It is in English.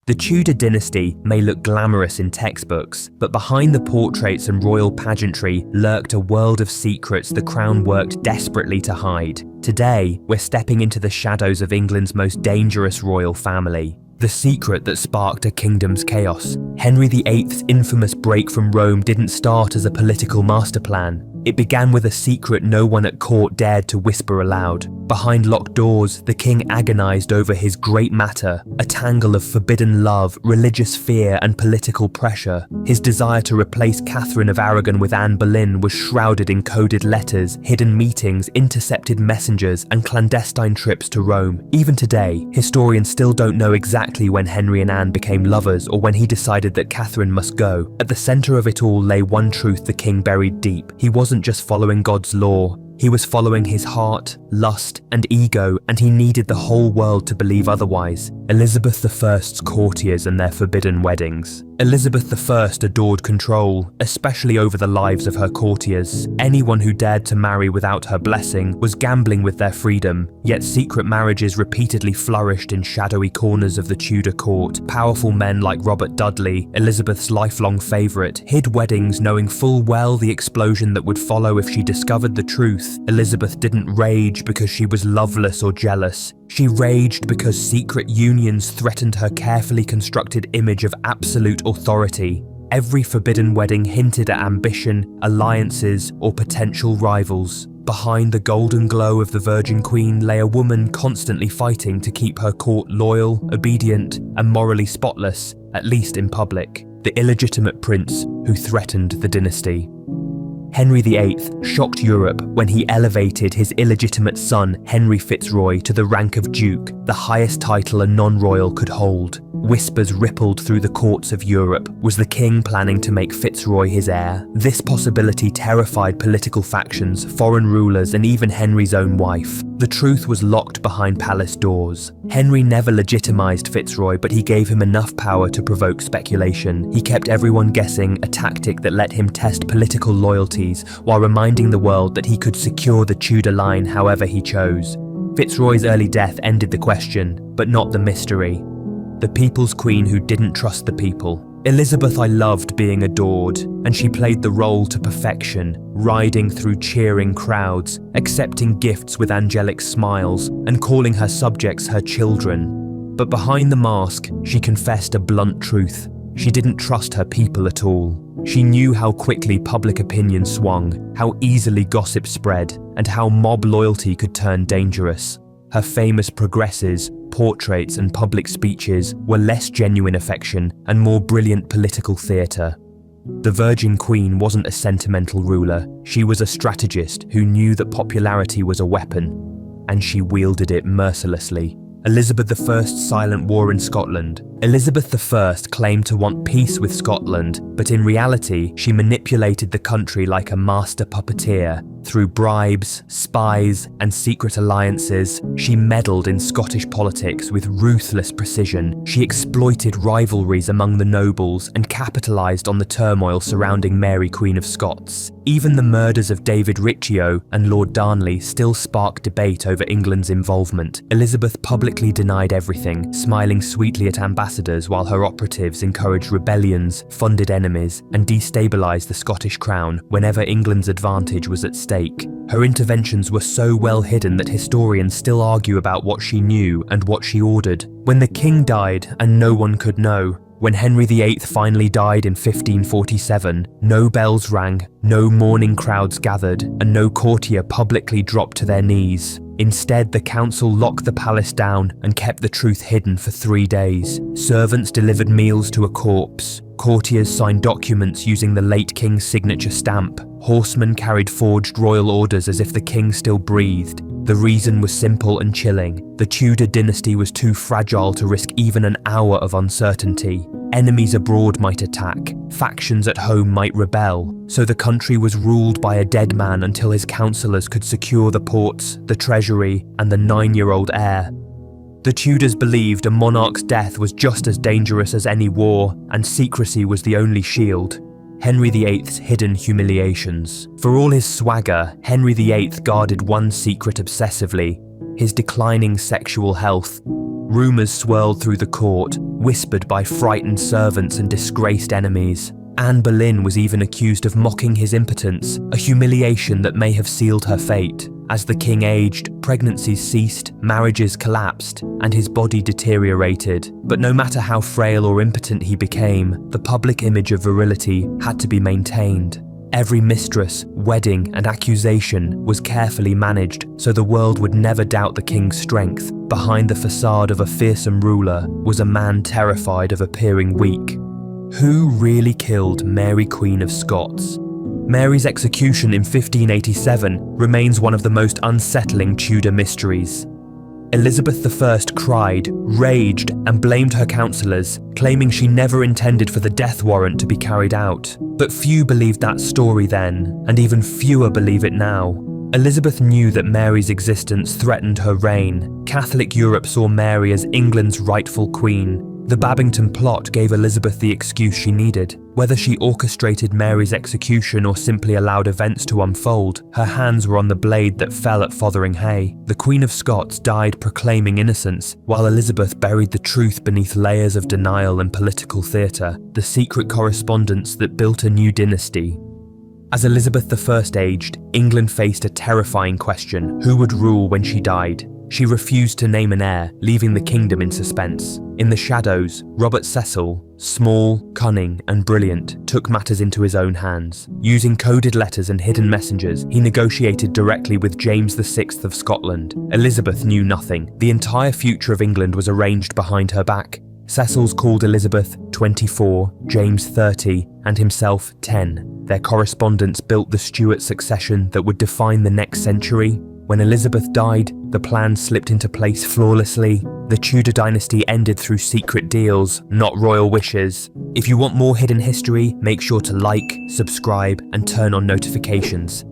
The Tudor dynasty may look glamorous in textbooks, but behind the portraits and royal pageantry lurked a world of secrets the crown worked desperately to hide. Today, we're stepping into the shadows of England's most dangerous royal family. The secret that sparked a kingdom's chaos. Henry VIII's infamous break from Rome didn't start as a political master plan. It began with a secret no one at court dared to whisper aloud. Behind locked doors, the king agonized over his great matter, a tangle of forbidden love, religious fear, and political pressure. His desire to replace Catherine of Aragon with Anne Boleyn was shrouded in coded letters, hidden meetings, intercepted messengers, and clandestine trips to Rome. Even today, historians still don't know exactly when Henry and Anne became lovers or when he decided that Catherine must go. At the center of it all lay one truth the king buried deep. He wasn't just following God's law. He was following his heart, lust, and ego, and he needed the whole world to believe otherwise. Elizabeth I's courtiers and their forbidden weddings. Elizabeth I adored control, especially over the lives of her courtiers. Anyone who dared to marry without her blessing was gambling with their freedom, yet secret marriages repeatedly flourished in shadowy corners of the Tudor court. Powerful men like Robert Dudley, Elizabeth's lifelong favourite, hid weddings knowing full well the explosion that would follow if she discovered the truth. Elizabeth didn't rage because she was loveless or jealous. She raged because secret unions threatened her carefully constructed image of absolute authority. Every forbidden wedding hinted at ambition, alliances, or potential rivals. Behind the golden glow of the Virgin Queen lay a woman constantly fighting to keep her court loyal, obedient, and morally spotless, at least in public. The illegitimate prince who threatened the dynasty. Henry VIII shocked Europe when he elevated his illegitimate son Henry Fitzroy to the rank of Duke, the highest title a non-royal could hold. Whispers rippled through the courts of Europe. Was the king planning to make Fitzroy his heir? This possibility terrified political factions, foreign rulers, and even Henry's own wife. The truth was locked behind palace doors. Henry never legitimized Fitzroy, but he gave him enough power to provoke speculation. He kept everyone guessing, a tactic that let him test political loyalties while reminding the world that he could secure the Tudor line however he chose. Fitzroy's early death ended the question, but not the mystery. The people's queen who didn't trust the people. Elizabeth I loved being adored, and she played the role to perfection, riding through cheering crowds, accepting gifts with angelic smiles, and calling her subjects her children. But behind the mask, she confessed a blunt truth. She didn't trust her people at all. She knew how quickly public opinion swung, how easily gossip spread, and how mob loyalty could turn dangerous. Her famous progresses, portraits, and public speeches were less genuine affection and more brilliant political theatre. The Virgin Queen wasn't a sentimental ruler, she was a strategist who knew that popularity was a weapon, and she wielded it mercilessly. Elizabeth I's silent war in Scotland. Elizabeth I claimed to want peace with Scotland, but in reality, she manipulated the country like a master puppeteer. Through bribes, spies, and secret alliances, she meddled in Scottish politics with ruthless precision. She exploited rivalries among the nobles and capitalised on the turmoil surrounding Mary, Queen of Scots. Even the murders of David Riccio and Lord Darnley still spark debate over England's involvement. Elizabeth publicly denied everything, smiling sweetly at ambassadors while her operatives encouraged rebellions, funded enemies, and destabilised the Scottish crown whenever England's advantage was at stake. Her interventions were so well hidden that historians still argue about what she knew and what she ordered. When the king died and no one could know, when Henry VIII finally died in 1547, no bells rang, no mourning crowds gathered, and no courtier publicly dropped to their knees. Instead, the council locked the palace down and kept the truth hidden for 3 days. Servants delivered meals to a corpse. Courtiers signed documents using the late king's signature stamp. Horsemen carried forged royal orders as if the king still breathed. The reason was simple and chilling. The Tudor dynasty was too fragile to risk even an hour of uncertainty. Enemies abroad might attack, factions at home might rebel, so the country was ruled by a dead man until his councillors could secure the ports, the treasury, and the 9-year-old heir. The Tudors believed a monarch's death was just as dangerous as any war, and secrecy was the only shield. Henry VIII's hidden humiliations. For all his swagger, Henry VIII guarded one secret obsessively: his declining sexual health. Rumours swirled through the court. whispered by frightened servants and disgraced enemies. Anne Boleyn was even accused of mocking his impotence, a humiliation that may have sealed her fate. As the king aged, pregnancies ceased, marriages collapsed, and his body deteriorated. But no matter how frail or impotent he became, the public image of virility had to be maintained. Every mistress, wedding, and accusation was carefully managed so the world would never doubt the king's strength. Behind the facade of a fearsome ruler was a man terrified of appearing weak. Who really killed Mary, Queen of Scots? Mary's execution in 1587 remains one of the most unsettling Tudor mysteries. Elizabeth I cried, raged, and blamed her counsellors, claiming she never intended for the death warrant to be carried out. But few believed that story then, and even fewer believe it now. Elizabeth knew that Mary's existence threatened her reign. Catholic Europe saw Mary as England's rightful queen. The Babington plot gave Elizabeth the excuse she needed. Whether she orchestrated Mary's execution or simply allowed events to unfold, her hands were on the blade that fell at Fotheringhay. The Queen of Scots died proclaiming innocence, while Elizabeth buried the truth beneath layers of denial and political theatre, the secret correspondence that built a new dynasty. As Elizabeth I aged, England faced a terrifying question: who would rule when she died? She refused to name an heir, leaving the kingdom in suspense. In the shadows, Robert Cecil, small, cunning, and brilliant, took matters into his own hands. Using coded letters and hidden messengers, he negotiated directly with James VI of Scotland. Elizabeth knew nothing. The entire future of England was arranged behind her back. Cecil's called Elizabeth 24, James 30, and himself 10. Their correspondence built the Stuart succession that would define the next century. When Elizabeth died, the plan slipped into place flawlessly. The Tudor dynasty ended through secret deals, not royal wishes. If you want more hidden history, make sure to like, subscribe, and turn on notifications.